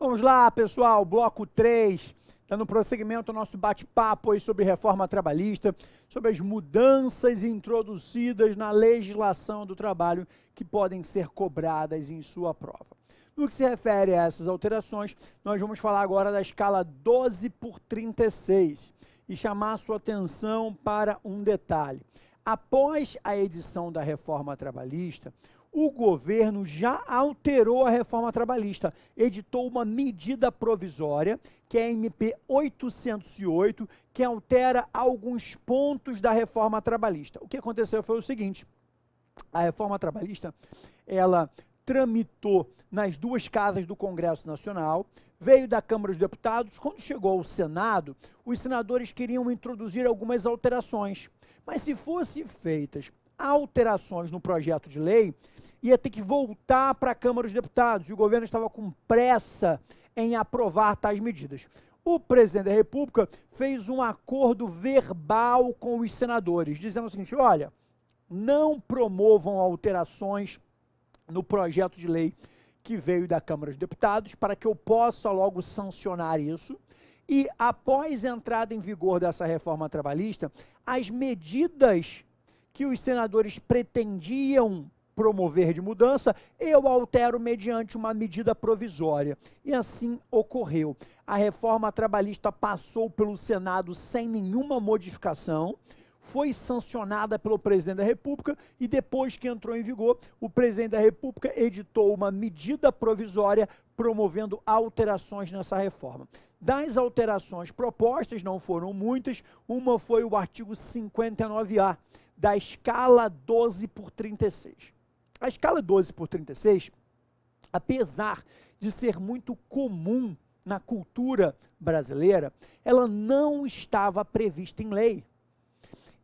Vamos lá, pessoal, bloco 3, dando prosseguimento ao nosso bate-papo aí sobre reforma trabalhista, sobre as mudanças introduzidas na legislação do trabalho que podem ser cobradas em sua prova. No que se refere a essas alterações, nós vamos falar agora da escala 12/36 e chamar a sua atenção para um detalhe. Após a edição da reforma trabalhista, o governo já alterou a reforma trabalhista, editou uma medida provisória, que é a MP 808, que altera alguns pontos da reforma trabalhista. O que aconteceu foi o seguinte: a reforma trabalhista, ela tramitou nas duas casas do Congresso Nacional, veio da Câmara dos Deputados. Quando chegou ao Senado, os senadores queriam introduzir algumas alterações, mas se fossem feitas alterações no projeto de lei, ia ter que voltar para a Câmara dos Deputados, e o governo estava com pressa em aprovar tais medidas. O presidente da República fez um acordo verbal com os senadores, dizendo o seguinte: olha, não promovam alterações no projeto de lei que veio da Câmara dos Deputados, para que eu possa logo sancionar isso, e após a entrada em vigor dessa reforma trabalhista, as medidas que os senadores pretendiam promover de mudança, eu altero mediante uma medida provisória. E assim ocorreu. A reforma trabalhista passou pelo Senado sem nenhuma modificação, foi sancionada pelo presidente da República e depois que entrou em vigor, o presidente da República editou uma medida provisória promovendo alterações nessa reforma. Das alterações propostas, não foram muitas, uma foi o artigo 59A, da escala 12/36. A escala 12/36, apesar de ser muito comum na cultura brasileira, ela não estava prevista em lei.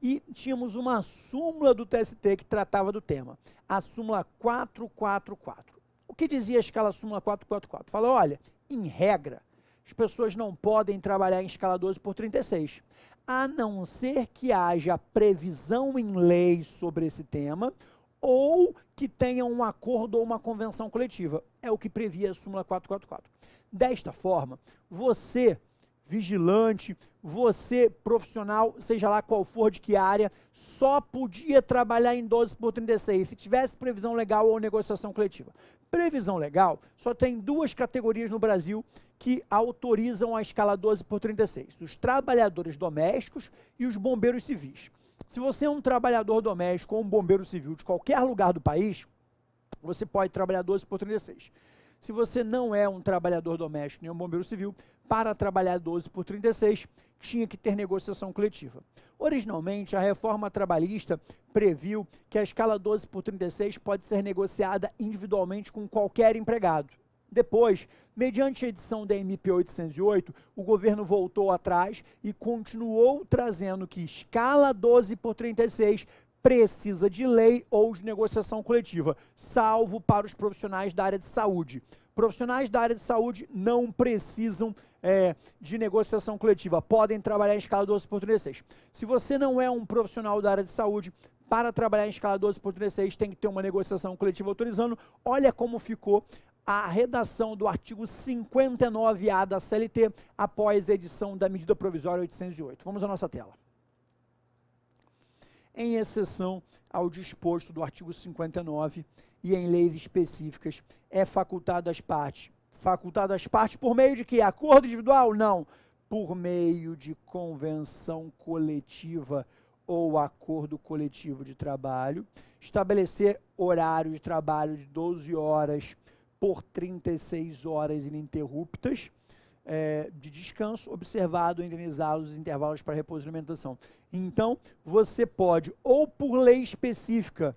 E tínhamos uma súmula do TST que tratava do tema, a súmula 444. O que dizia a escala súmula 444? Fala, olha, em regra, as pessoas não podem trabalhar em escala 12/36, a não ser que haja previsão em lei sobre esse tema, ou que tenha um acordo ou uma convenção coletiva. É o que previa a súmula 444. Desta forma, você, vigilante, você, profissional, seja lá qual for de que área, só podia trabalhar em 12/36 se tivesse previsão legal ou negociação coletiva. Previsão legal só tem duas categorias no Brasil que autorizam a escala 12/36, os trabalhadores domésticos e os bombeiros civis. Se você é um trabalhador doméstico ou um bombeiro civil de qualquer lugar do país, você pode trabalhar 12/36. Se você não é um trabalhador doméstico nem um bombeiro civil, para trabalhar 12/36, tinha que ter negociação coletiva. Originalmente, a reforma trabalhista previu que a escala 12/36 pode ser negociada individualmente com qualquer empregado. Depois, mediante a edição da MP 808, o governo voltou atrás e continuou trazendo que escala 12/36 precisa de lei ou de negociação coletiva, salvo para os profissionais da área de saúde. Profissionais da área de saúde não precisam de negociação coletiva, podem trabalhar em escala 12/36. Se você não é um profissional da área de saúde, para trabalhar em escala 12/36 tem que ter uma negociação coletiva autorizando. Olha como ficou a redação do artigo 59A da CLT após a edição da medida provisória 808. Vamos à nossa tela. Em exceção ao disposto do artigo 59 e em leis específicas, é facultado às partes. Facultado às partes por meio de quê? Acordo individual? Não. Por meio de convenção coletiva ou acordo coletivo de trabalho, estabelecer horário de trabalho de 12 horas por 36 horas ininterruptas de descanso, observado e indenizado os intervalos para repouso e alimentação. Então, você pode, ou por lei específica,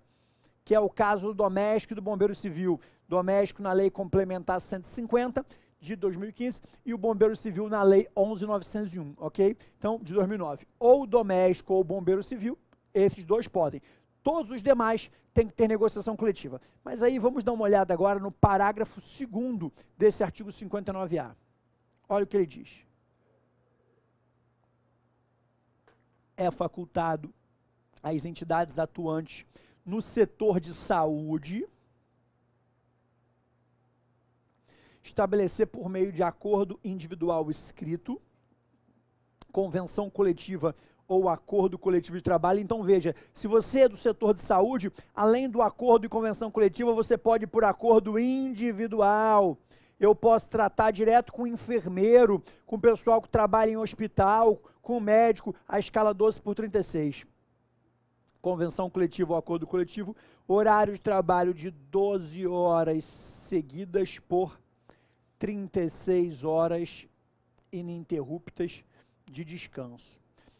que é o caso do doméstico e do bombeiro civil, doméstico na lei complementar 150 de 2015 e o bombeiro civil na lei 11.901, ok? Então, de 2009. Ou doméstico ou bombeiro civil, esses dois podem. Todos os demais têm que ter negociação coletiva. Mas aí vamos dar uma olhada agora no parágrafo 2º desse artigo 59A. Olha o que ele diz. É facultado às entidades atuantes no setor de saúde estabelecer por meio de acordo individual escrito, convenção coletiva ou acordo coletivo de trabalho. Então veja, se você é do setor de saúde, além do acordo e convenção coletiva, você pode ir por acordo individual. Eu posso tratar direto com o enfermeiro, com o pessoal que trabalha em hospital, com o médico, a escala 12/36. Convenção coletiva ou acordo coletivo, horário de trabalho de 12 horas seguidas por 36 horas ininterruptas de descanso.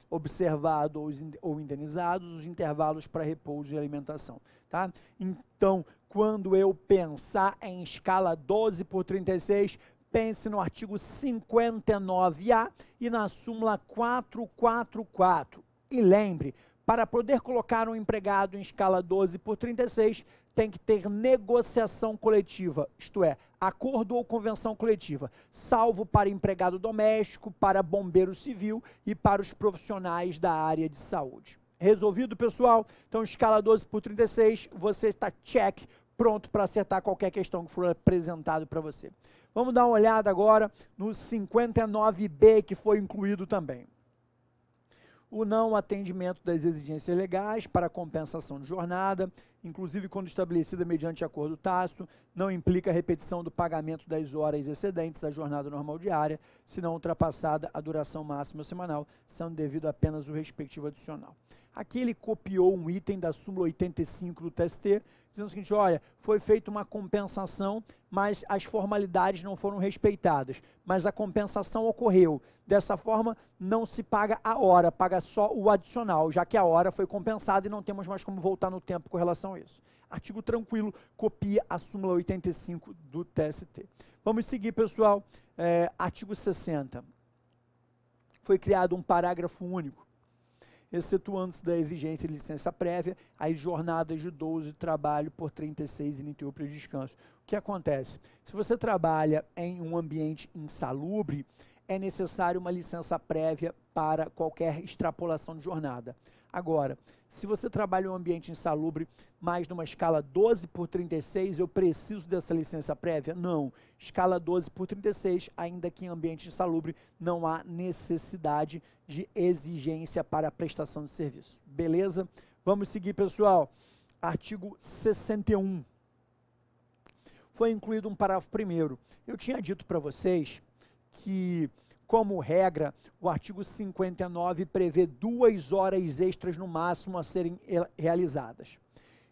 Observado ou indenizados os intervalos para repouso e alimentação, tá? Então, quando eu pensar em escala 12/36, pense no artigo 59A e na súmula 444. E lembre, para poder colocar um empregado em escala 12/36, tem que ter negociação coletiva, isto é, acordo ou convenção coletiva, salvo para empregado doméstico, para bombeiro civil e para os profissionais da área de saúde. Resolvido, pessoal? Então, escala 12/36, você está check, pronto para acertar qualquer questão que for apresentado para você. Vamos dar uma olhada agora no 59B, que foi incluído também. O não atendimento das exigências legais para compensação de jornada, inclusive quando estabelecida mediante acordo tácito, não implica a repetição do pagamento das horas excedentes da jornada normal diária, se não ultrapassada a duração máxima semanal, sendo devido apenas o respectivo adicional. Aqui ele copiou um item da súmula 85 do TST, dizendo o seguinte, olha, foi feita uma compensação, mas as formalidades não foram respeitadas, mas a compensação ocorreu. Dessa forma, não se paga a hora, paga só o adicional, já que a hora foi compensada e não temos mais como voltar no tempo com relação a isso. Artigo tranquilo, copia a súmula 85 do TST. Vamos seguir, pessoal. Artigo 60. Foi criado um parágrafo único, excetuando-se da exigência de licença prévia, as jornadas de 12 de trabalho por 36 ininterruptas de descanso. O que acontece? Se você trabalha em um ambiente insalubre, é necessário uma licença prévia para qualquer extrapolação de jornada. Agora, se você trabalha em um ambiente insalubre, mas numa escala 12/36, eu preciso dessa licença prévia? Não. Escala 12/36, ainda que em ambiente insalubre, não há necessidade de exigência para a prestação de serviço. Beleza? Vamos seguir, pessoal. Artigo 61. Foi incluído um parágrafo primeiro. Eu tinha dito para vocês que, como regra, o artigo 59 prevê 2 horas extras no máximo a serem realizadas.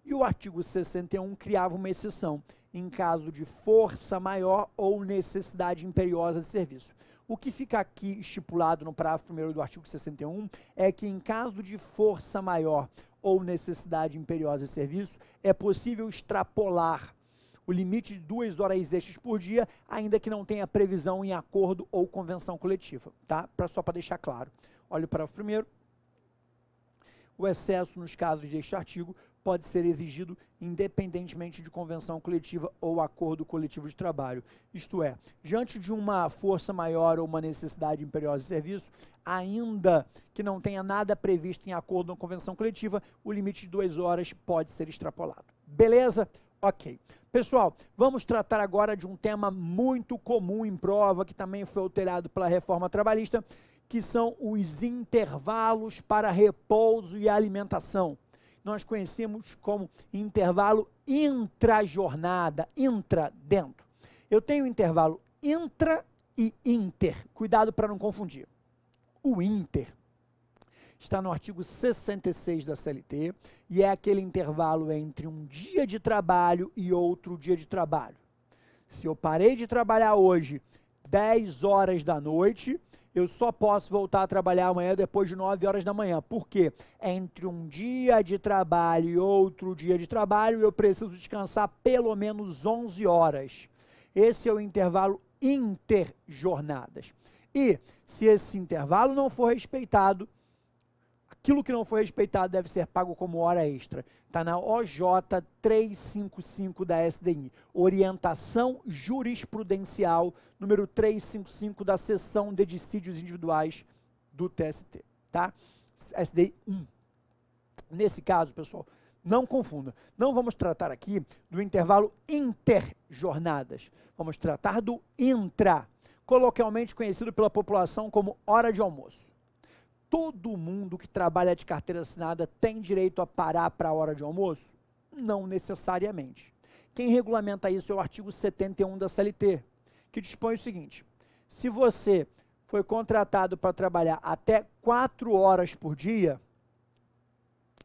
E o artigo 61 criava uma exceção, em caso de força maior ou necessidade imperiosa de serviço. O que fica aqui estipulado no parágrafo primeiro do artigo 61 é que, em caso de força maior ou necessidade imperiosa de serviço, é possível extrapolar o limite de 2 horas extras por dia, ainda que não tenha previsão em acordo ou convenção coletiva, tá? Só para deixar claro. Olha o parágrafo primeiro. O excesso, nos casos deste artigo, pode ser exigido independentemente de convenção coletiva ou acordo coletivo de trabalho. Isto é, diante de uma força maior ou uma necessidade imperiosa de serviço, ainda que não tenha nada previsto em acordo ou convenção coletiva, o limite de 2 horas pode ser extrapolado. Beleza? Ok. Pessoal, vamos tratar agora de um tema muito comum em prova, que também foi alterado pela reforma trabalhista, que são os intervalos para repouso e alimentação. Nós conhecemos como intervalo intra-jornada, intra-dentro. Eu tenho intervalo intra e inter. Cuidado para não confundir. O inter está no artigo 66 da CLT e é aquele intervalo entre um dia de trabalho e outro dia de trabalho. Se eu parei de trabalhar hoje 10 horas da noite, eu só posso voltar a trabalhar amanhã depois de 9 horas da manhã. Por quê? Entre um dia de trabalho e outro dia de trabalho, eu preciso descansar pelo menos 11 horas. Esse é o intervalo interjornadas. E se esse intervalo não for respeitado, aquilo que não foi respeitado deve ser pago como hora extra. Está na OJ 355 da SDI. Orientação jurisprudencial, número 355 da seção de dissídios individuais do TST. Tá? SDI 1. Nesse caso, pessoal, Não confunda. Não vamos tratar aqui do intervalo interjornadas. Vamos tratar do intra, coloquialmente conhecido pela população como hora de almoço. Todo mundo que trabalha de carteira assinada tem direito a parar para a hora de almoço? Não necessariamente. Quem regulamenta isso é o artigo 71 da CLT, que dispõe o seguinte: se você foi contratado para trabalhar até 4 horas por dia,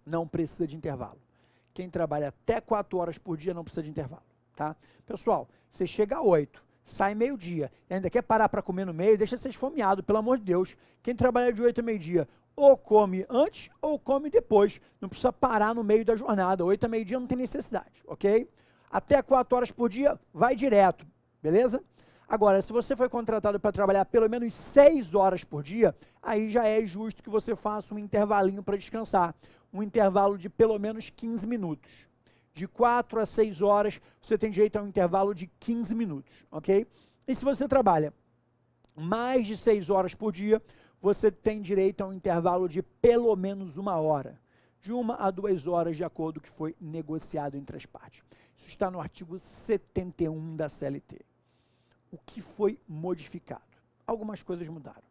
não precisa de intervalo. Quem trabalha até 4 horas por dia não precisa de intervalo, tá? Pessoal, você chega a 8, sai meio-dia, e ainda quer parar para comer no meio, deixa ser esfomeado, pelo amor de Deus. Quem trabalha de 8 a meio-dia, ou come antes ou come depois. Não precisa parar no meio da jornada. 8 a meio-dia não tem necessidade, ok? Até 4 horas por dia, vai direto, beleza? Agora, se você foi contratado para trabalhar pelo menos 6 horas por dia, aí já é justo que você faça um intervalinho para descansar. Um intervalo de pelo menos 15 minutos. De 4 a 6 horas, você tem direito a um intervalo de 15 minutos, ok? E se você trabalha mais de 6 horas por dia, você tem direito a um intervalo de pelo menos 1 hora. De 1 a 2 horas, de acordo com o que foi negociado entre as partes. Isso está no artigo 71 da CLT. O que foi modificado? Algumas coisas mudaram.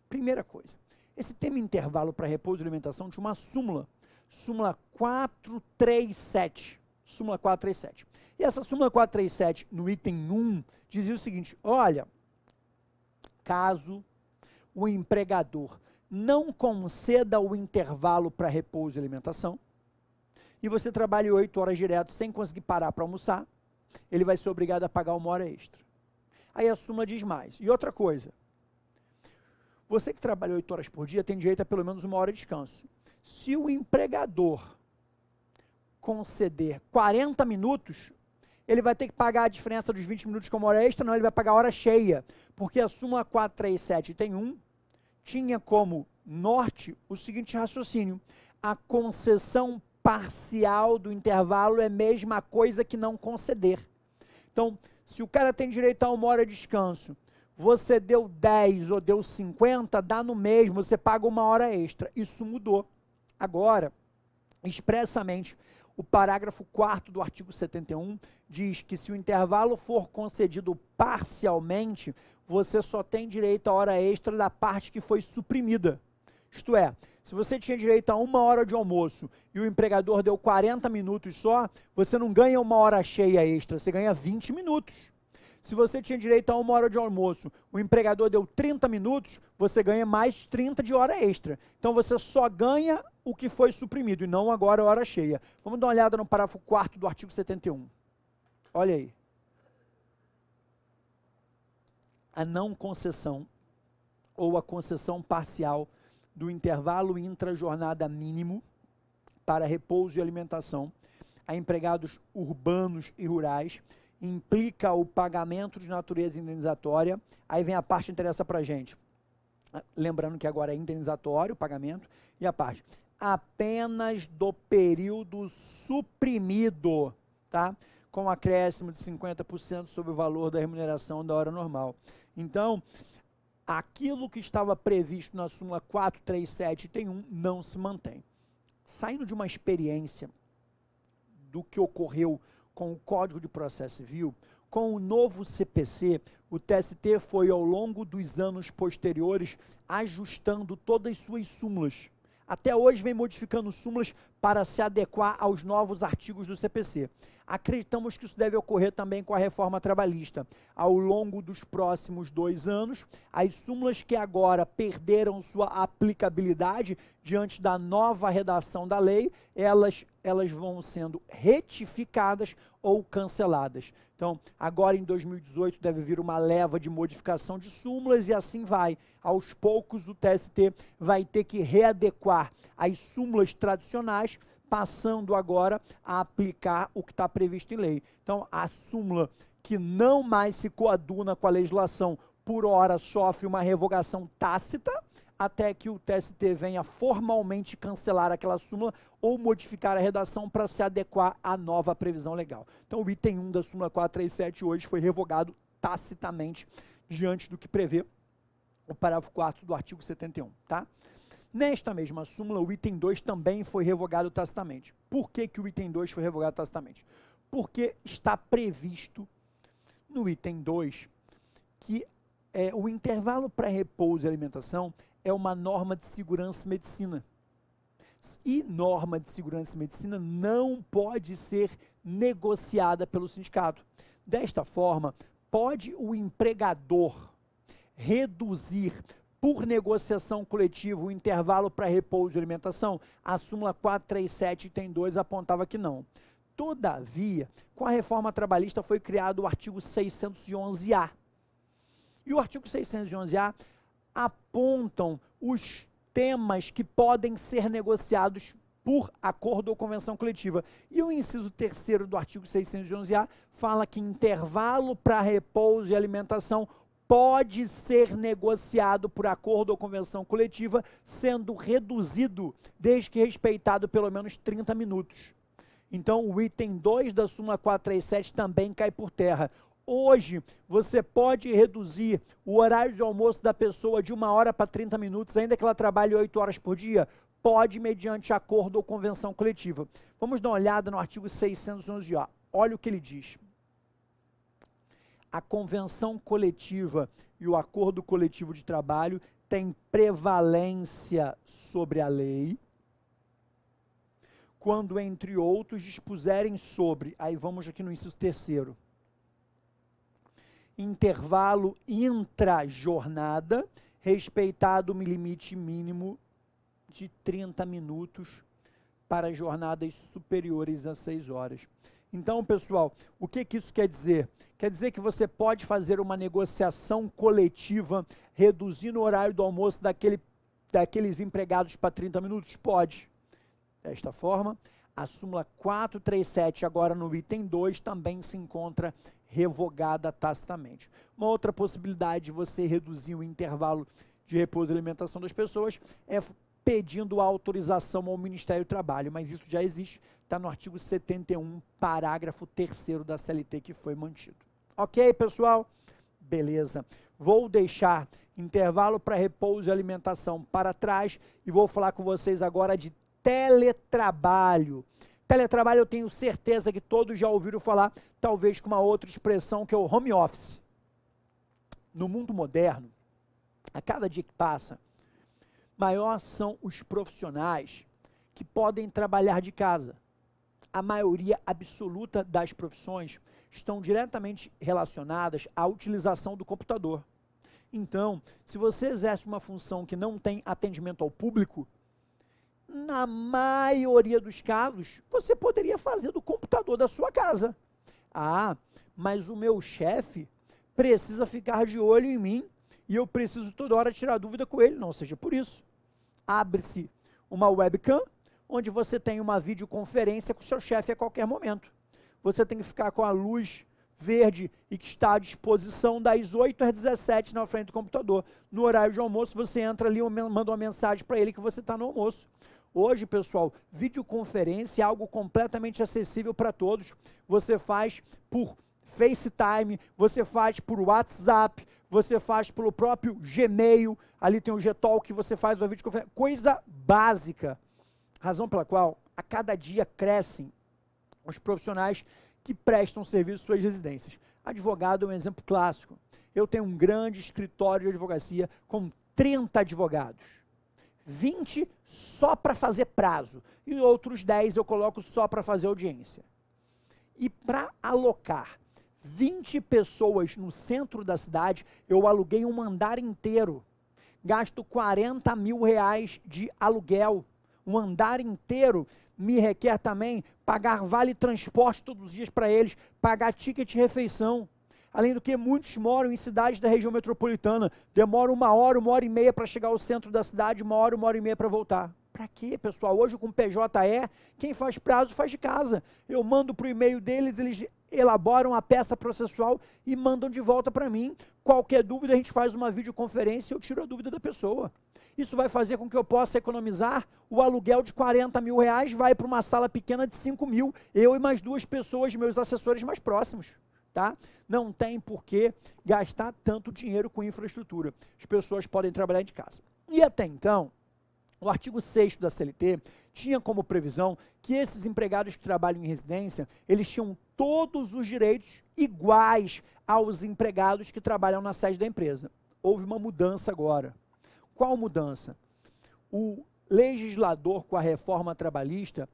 Primeira coisa, esse tema intervalo para repouso e alimentação tinha uma súmula. Súmula 437. Súmula 437. E essa súmula 437, no item 1, dizia o seguinte: olha, caso o empregador não conceda o intervalo para repouso e alimentação, e você trabalhe 8 horas direto sem conseguir parar para almoçar, ele vai ser obrigado a pagar 1 hora extra. Aí a súmula diz mais. E outra coisa, você que trabalha 8 horas por dia tem direito a pelo menos 1 hora de descanso. Se o empregador conceder 40 minutos, ele vai ter que pagar a diferença dos 20 minutos como hora extra, não, ele vai pagar a hora cheia, porque a súmula 437 tem 1, tinha como norte o seguinte raciocínio: a concessão parcial do intervalo é a mesma coisa que não conceder. Então, se o cara tem direito a 1 hora de descanso, você deu 10 ou deu 50, dá no mesmo, você paga 1 hora extra. Isso mudou. Agora, expressamente, o parágrafo 4º do artigo 71 diz que se o intervalo for concedido parcialmente, você só tem direito à hora extra da parte que foi suprimida. Isto é, se você tinha direito a 1 hora de almoço e o empregador deu 40 minutos só, você não ganha 1 hora cheia extra, você ganha 20 minutos. Se você tinha direito a 1 hora de almoço, o empregador deu 30 minutos, você ganha mais 30 de hora extra. Então você só ganha o que foi suprimido e não agora a hora cheia. Vamos dar uma olhada no parágrafo 4º do artigo 71. Olha aí. A não concessão ou a concessão parcial do intervalo intra-jornada mínimo para repouso e alimentação a empregados urbanos e rurais implica o pagamento de natureza indenizatória. Aí vem a parte que interessa para a gente. Lembrando que agora é indenizatório o pagamento. E a parte apenas do período suprimido, tá? Com acréscimo de 50% sobre o valor da remuneração da hora normal. Então, aquilo que estava previsto na súmula 437 tem 1 não se mantém. Saindo de uma experiência do que ocorreu com o Código de Processo Civil, com o novo CPC, o TST foi ao longo dos anos posteriores ajustando todas as suas súmulas. Até hoje vem modificando súmulas para se adequar aos novos artigos do CPC. Acreditamos que isso deve ocorrer também com a reforma trabalhista. Ao longo dos próximos 2 anos, as súmulas que agora perderam sua aplicabilidade diante da nova redação da lei, elas vão sendo retificadas ou canceladas. Então, agora em 2018 deve vir uma leva de modificação de súmulas e assim vai. Aos poucos o TST vai ter que readequar as súmulas tradicionais, passando agora a aplicar o que está previsto em lei. Então, a súmula que não mais se coaduna com a legislação, por hora sofre uma revogação tácita, até que o TST venha formalmente cancelar aquela súmula ou modificar a redação para se adequar à nova previsão legal. Então, o item 1 da súmula 437 hoje foi revogado tacitamente diante do que prevê o parágrafo 4º do artigo 71, tá? Nesta mesma súmula, o item 2 também foi revogado tacitamente. Por que que o item 2 foi revogado tacitamente? Porque está previsto no item 2 que o intervalo para repouso e alimentação é uma norma de segurança e medicina. E norma de segurança e medicina não pode ser negociada pelo sindicato. Desta forma, pode o empregador reduzir por negociação coletiva o intervalo para repouso e alimentação? A súmula 437, item 2, apontava que não. Todavia, com a reforma trabalhista foi criado o artigo 611-A. E o artigo 611-A apontam os temas que podem ser negociados por acordo ou convenção coletiva. E o inciso 3º do artigo 611-A fala que intervalo para repouso e alimentação pode ser negociado por acordo ou convenção coletiva, sendo reduzido desde que respeitado pelo menos 30 minutos. Então, o item 2 da súmula 437 também cai por terra. Hoje, você pode reduzir o horário de almoço da pessoa de 1 hora para 30 minutos, ainda que ela trabalhe 8 horas por dia? Pode, mediante acordo ou convenção coletiva. Vamos dar uma olhada no artigo 611-A. Olha o que ele diz. A convenção coletiva e o acordo coletivo de trabalho têm prevalência sobre a lei, quando, entre outros, dispuserem sobre, aí vamos aqui no inciso 3º, intervalo intra-jornada, respeitado o limite mínimo de 30 minutos para jornadas superiores a 6 horas. Então, pessoal, o que isso quer dizer? Quer dizer que você pode fazer uma negociação coletiva reduzindo o horário do almoço daqueles empregados para 30 minutos? Pode. Desta forma, a súmula 437, agora no item 2, também se encontra revogada tacitamente. Uma outra possibilidade de você reduzir o intervalo de repouso e alimentação das pessoas é pedindo autorização ao Ministério do Trabalho, mas isso já existe, está no artigo 71, parágrafo 3º da CLT, que foi mantido. Ok, pessoal? Beleza. Vou deixar intervalo para repouso e alimentação para trás e vou falar com vocês agora de teletrabalho. Teletrabalho eu tenho certeza que todos já ouviram falar, talvez com uma outra expressão, que é o home office. No mundo moderno, a cada dia que passa, maior são os profissionais que podem trabalhar de casa. A maioria absoluta das profissões estão diretamente relacionadas à utilização do computador. Então, se você exerce uma função que não tem atendimento ao público, na maioria dos casos, você poderia fazer do computador da sua casa. Ah, mas o meu chefe precisa ficar de olho em mim e eu preciso toda hora tirar dúvida com ele. Não seja por isso. Abre-se uma webcam, onde você tem uma videoconferência com o seu chefe a qualquer momento. Você tem que ficar com a luz verde e que está à disposição das 8 às 17 na frente do computador. No horário de almoço, você entra ali e manda uma mensagem para ele que você está no almoço. Hoje, pessoal, videoconferência é algo completamente acessível para todos. Você faz por FaceTime, você faz por WhatsApp, você faz pelo próprio Gmail, ali tem o Gtalk, você faz uma videoconferência, coisa básica. Razão pela qual, a cada dia crescem os profissionais que prestam serviço às suas residências. Advogado é um exemplo clássico. Eu tenho um grande escritório de advocacia com 30 advogados. 20 só para fazer prazo e outros 10 eu coloco só para fazer audiência. E para alocar 20 pessoas no centro da cidade, eu aluguei um andar inteiro. Gasto R$40 mil de aluguel. Um andar inteiro me requer também pagar vale transporte todos os dias para eles, pagar ticket de refeição. Além do que, muitos moram em cidades da região metropolitana, demora 1 hora, 1h30 para chegar ao centro da cidade, 1 hora, 1h30 para voltar. Para quê, pessoal? Hoje com PJE, quem faz prazo faz de casa. Eu mando para o e-mail deles, eles elaboram a peça processual e mandam de volta para mim. Qualquer dúvida, a gente faz uma videoconferência e eu tiro a dúvida da pessoa. Isso vai fazer com que eu possa economizar o aluguel de R$40 mil, vai para uma sala pequena de 5 mil, eu e mais 2 pessoas, meus assessores mais próximos. Tá? Não tem por que gastar tanto dinheiro com infraestrutura. As pessoas podem trabalhar de casa. E até então, O artigo 6º da CLT tinha como previsão que esses empregados que trabalham em residência, eles tinham todos os direitos iguais aos empregados que trabalham na sede da empresa. Houve uma mudança agora. Qual mudança? O legislador, com a reforma trabalhista,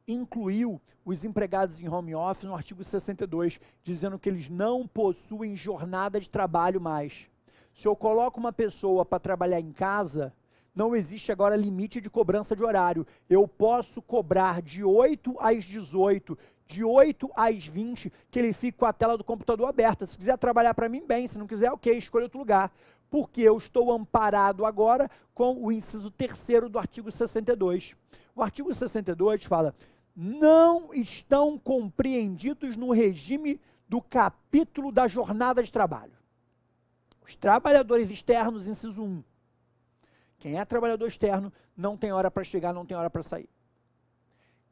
incluiu os empregados em home office no artigo 62, dizendo que eles não possuem jornada de trabalho mais. Se eu coloco uma pessoa para trabalhar em casa, não existe agora limite de cobrança de horário. Eu posso cobrar de 8 às 18, de 8 às 20, que ele fique com a tela do computador aberta. Se quiser trabalhar para mim, bem. Se não quiser, ok, escolha outro lugar. Porque eu estou amparado agora com o inciso 3º do artigo 62. O artigo 62 fala: não estão compreendidos no regime do capítulo da jornada de trabalho os trabalhadores externos, inciso 1. Quem é trabalhador externo não tem hora para chegar, não tem hora para sair.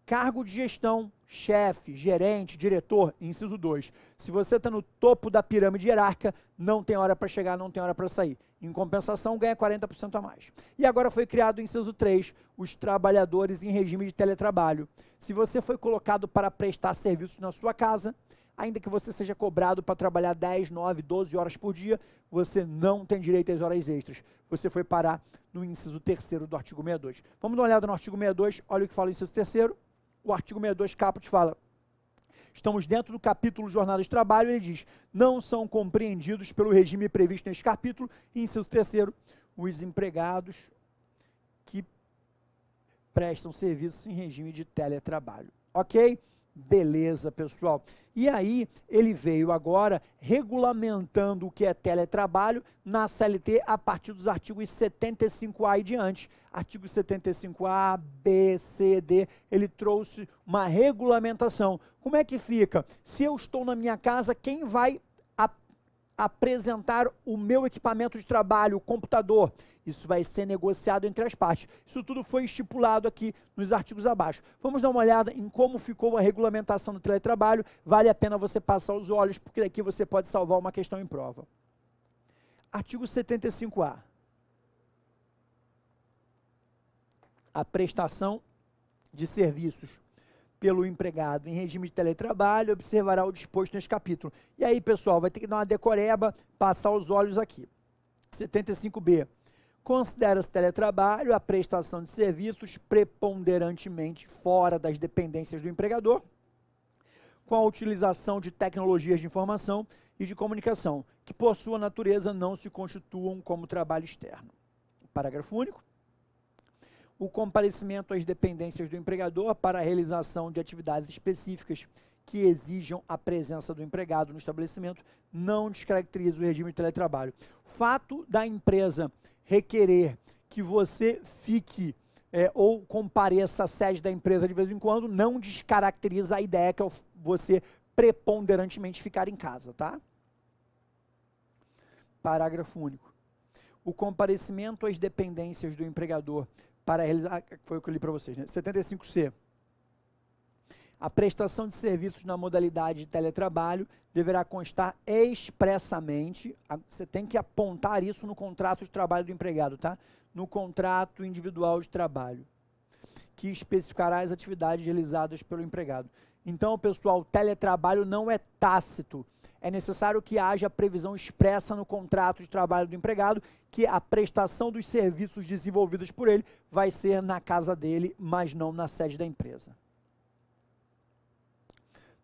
Cargo de gestão, chefe, gerente, diretor, inciso 2. Se você está no topo da pirâmide hierárquica, não tem hora para chegar, não tem hora para sair. Em compensação, ganha 40% a mais. E agora foi criado o inciso 3, os trabalhadores em regime de teletrabalho. Se você foi colocado para prestar serviços na sua casa, ainda que você seja cobrado para trabalhar 10, 9, 12 horas por dia, você não tem direito às horas extras. Você foi parar no inciso 3º do artigo 62. Vamos dar uma olhada no artigo 62, olha o que fala o inciso 3º. O artigo 62, caput, fala: estamos dentro do capítulo Jornada de Trabalho, ele diz: não são compreendidos pelo regime previsto neste capítulo, inciso 3º, os empregados que prestam serviços em regime de teletrabalho. Ok? Beleza, pessoal. E aí, ele veio agora regulamentando o que é teletrabalho na CLT a partir dos artigos 75A e diante. Artigo 75A, B, C, D, ele trouxe uma regulamentação. Como é que fica? Se eu estou na minha casa, quem vai apresentar o meu equipamento de trabalho, o computador? Isso vai ser negociado entre as partes. Isso tudo foi estipulado aqui nos artigos abaixo. Vamos dar uma olhada em como ficou a regulamentação do teletrabalho. Vale a pena você passar os olhos, porque aqui você pode salvar uma questão em prova. Artigo 75A. A prestação de serviços pelo empregado em regime de teletrabalho observará o disposto neste capítulo. E aí, pessoal, vai ter que dar uma decoreba, passar os olhos aqui. 75B. Considera-se teletrabalho a prestação de serviços preponderantemente fora das dependências do empregador, com a utilização de tecnologias de informação e de comunicação, que por sua natureza não se constituam como trabalho externo. Parágrafo único. O comparecimento às dependências do empregador para a realização de atividades específicas que exijam a presença do empregado no estabelecimento não descaracteriza o regime de teletrabalho. O fato da empresa requerer que você fique ou compareça à sede da empresa de vez em quando não descaracteriza a ideia que é você preponderantemente ficar em casa, tá? Parágrafo único. O comparecimento às dependências do empregador para realizar, foi o que eu li para vocês, né? 75C. A prestação de serviços na modalidade de teletrabalho deverá constar expressamente, você tem que apontar isso no contrato de trabalho do empregado, tá? No contrato individual de trabalho, que especificará as atividades realizadas pelo empregado. Então, pessoal, teletrabalho não é tácito. É necessário que haja previsão expressa no contrato de trabalho do empregado que a prestação dos serviços desenvolvidos por ele vai ser na casa dele, mas não na sede da empresa.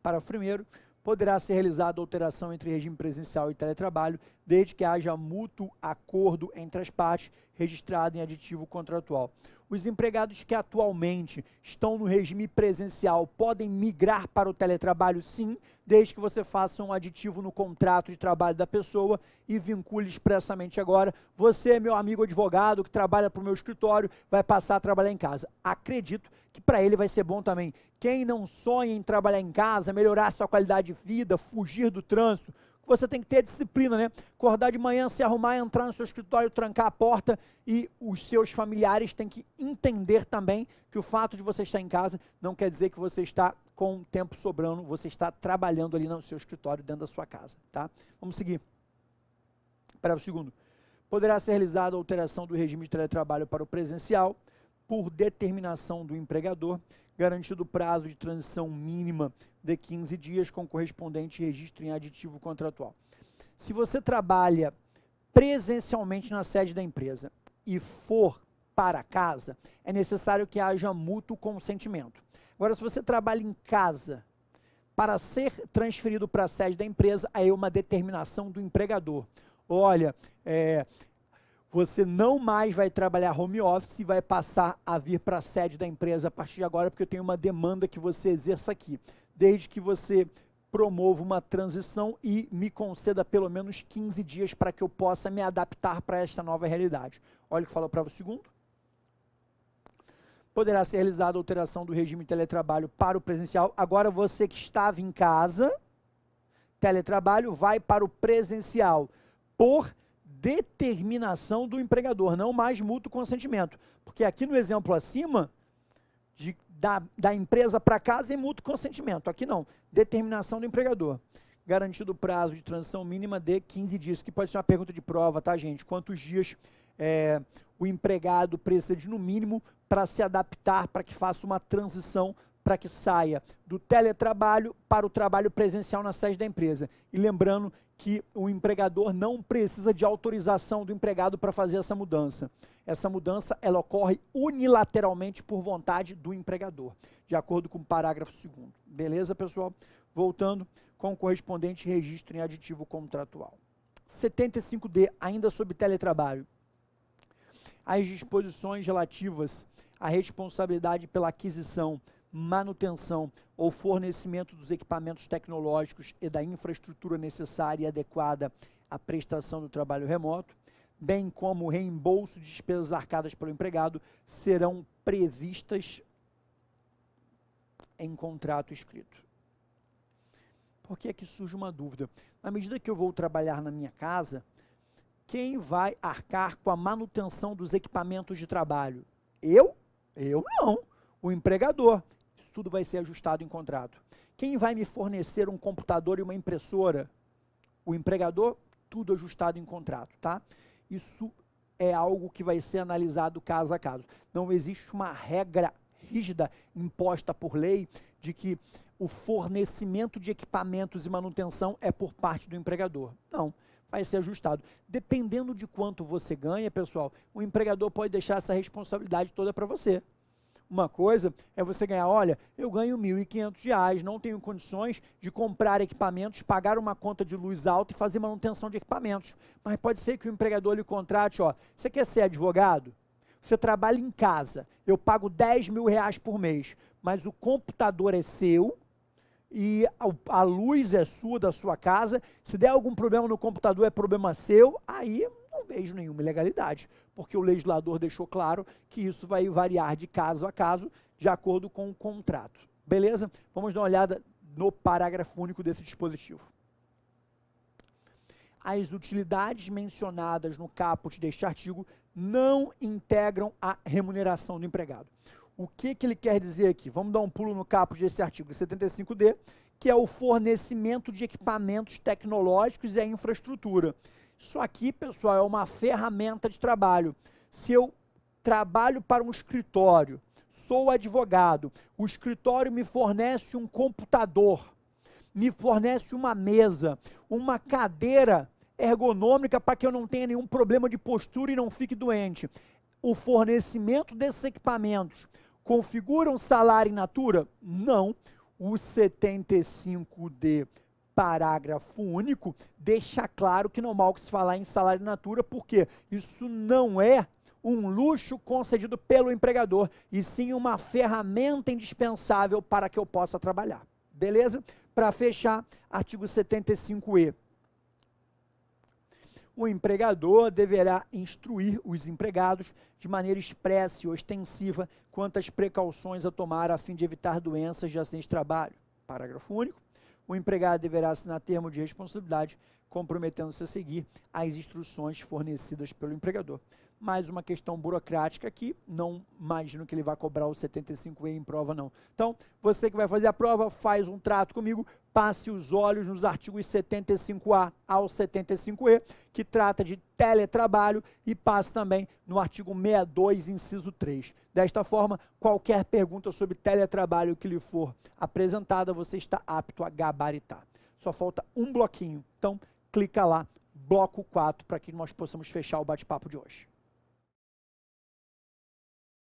Parágrafo primeiro, poderá ser realizada alteração entre regime presencial e teletrabalho, desde que haja mútuo acordo entre as partes, registrado em aditivo contratual. Os empregados que atualmente estão no regime presencial podem migrar para o teletrabalho, sim, desde que você faça um aditivo no contrato de trabalho da pessoa e vincule expressamente agora: você, meu amigo advogado, que trabalha para o meu escritório, vai passar a trabalhar em casa. Acredito que para ele vai ser bom também. Quem não sonha em trabalhar em casa, melhorar a sua qualidade de vida, fugir do trânsito, você tem que ter disciplina, né? Acordar de manhã, se arrumar, entrar no seu escritório, trancar a porta, e os seus familiares têm que entender também que o fato de você estar em casa não quer dizer que você está com tempo sobrando, você está trabalhando ali no seu escritório, dentro da sua casa, tá? Vamos seguir. Parágrafo segundo. Poderá ser realizada a alteração do regime de teletrabalho para o presencial, por determinação do empregador, garantido prazo de transição mínima de 15 dias com correspondente registro em aditivo contratual. Se você trabalha presencialmente na sede da empresa e for para casa, é necessário que haja mútuo consentimento. Agora, se você trabalha em casa, para ser transferido para a sede da empresa, aí é uma determinação do empregador. Olha, você não mais vai trabalhar home office e vai passar a vir para a sede da empresa a partir de agora, porque eu tenho uma demanda que você exerça aqui, desde que você promova uma transição e me conceda pelo menos 15 dias para que eu possa me adaptar para esta nova realidade. Olha o que falou para o segundo. Poderá ser realizada a alteração do regime de teletrabalho para o presencial. Agora você que estava em casa, teletrabalho vai para o presencial, por determinação do empregador, não mais mútuo consentimento. Porque aqui no exemplo acima, da empresa para casa é mútuo consentimento. Aqui não, determinação do empregador. Garantido o prazo de transição mínima de 15 dias, que pode ser uma pergunta de prova, tá, gente? Quantos dias o empregado precisa de, no mínimo, para se adaptar, para que faça uma transição, para que saia do teletrabalho para o trabalho presencial na sede da empresa. E lembrando que o empregador não precisa de autorização do empregado para fazer essa mudança. Essa mudança, ela ocorre unilateralmente por vontade do empregador, de acordo com o parágrafo 2º. Beleza, pessoal? Voltando com o correspondente registro em aditivo contratual. 75D, ainda sobre teletrabalho. As disposições relativas à responsabilidade pela aquisição, manutenção ou fornecimento dos equipamentos tecnológicos e da infraestrutura necessária e adequada à prestação do trabalho remoto, bem como o reembolso de despesas arcadas pelo empregado, serão previstas em contrato escrito. Por que é que surge uma dúvida? Na medida que eu vou trabalhar na minha casa, quem vai arcar com a manutenção dos equipamentos de trabalho? Eu? Eu não. O empregador. Isso tudo vai ser ajustado em contrato. Quem vai me fornecer um computador e uma impressora? O empregador, tudo ajustado em contrato, tá? Isso é algo que vai ser analisado caso a caso. Não existe uma regra rígida imposta por lei de que o fornecimento de equipamentos e manutenção é por parte do empregador. Não, vai ser ajustado. Dependendo de quanto você ganha, pessoal, o empregador pode deixar essa responsabilidade toda para você. Uma coisa é você ganhar, olha, eu ganho R$ 1.500, não tenho condições de comprar equipamentos, pagar uma conta de luz alta e fazer manutenção de equipamentos. Mas pode ser que o empregador lhe contrate, ó, você quer ser advogado? Você trabalha em casa, eu pago R$ 10.000 por mês, mas o computador é seu e a luz é sua, da sua casa. Se der algum problema no computador, é problema seu, aí não vejo nenhuma ilegalidade, porque o legislador deixou claro que isso vai variar de caso a caso, de acordo com o contrato. Beleza? Vamos dar uma olhada no parágrafo único desse dispositivo. As utilidades mencionadas no caput deste artigo não integram a remuneração do empregado. O que ele quer dizer aqui? Vamos dar um pulo no caput desse artigo 75D, que é o fornecimento de equipamentos tecnológicos e a infraestrutura. Isso aqui, pessoal, é uma ferramenta de trabalho. Se eu trabalho para um escritório, sou advogado, o escritório me fornece um computador, me fornece uma mesa, uma cadeira ergonômica para que eu não tenha nenhum problema de postura e não fique doente. O fornecimento desses equipamentos configura um salário in natura? Não. O 75D, parágrafo único, deixa claro que não há mal que se falar em salário in natura, porque isso não é um luxo concedido pelo empregador, e sim uma ferramenta indispensável para que eu possa trabalhar. Beleza? Para fechar, artigo 75E. O empregador deverá instruir os empregados de maneira expressa e ostensiva quanto às precauções a tomar a fim de evitar doenças de acidente de trabalho. Parágrafo único. O empregado deverá assinar termo de responsabilidade, comprometendo-se a seguir as instruções fornecidas pelo empregador. mais uma questão burocrática aqui, não imagino que ele vai cobrar o 75E em prova, não. Então, você que vai fazer a prova, faz um trato comigo, passe os olhos nos artigos 75A ao 75E, que trata de teletrabalho, e passe também no artigo 62, inciso 3. Desta forma, qualquer pergunta sobre teletrabalho que lhe for apresentada, você está apto a gabaritar. Só falta um bloquinho, então clica lá, bloco 4, para que nós possamos fechar o bate-papo de hoje.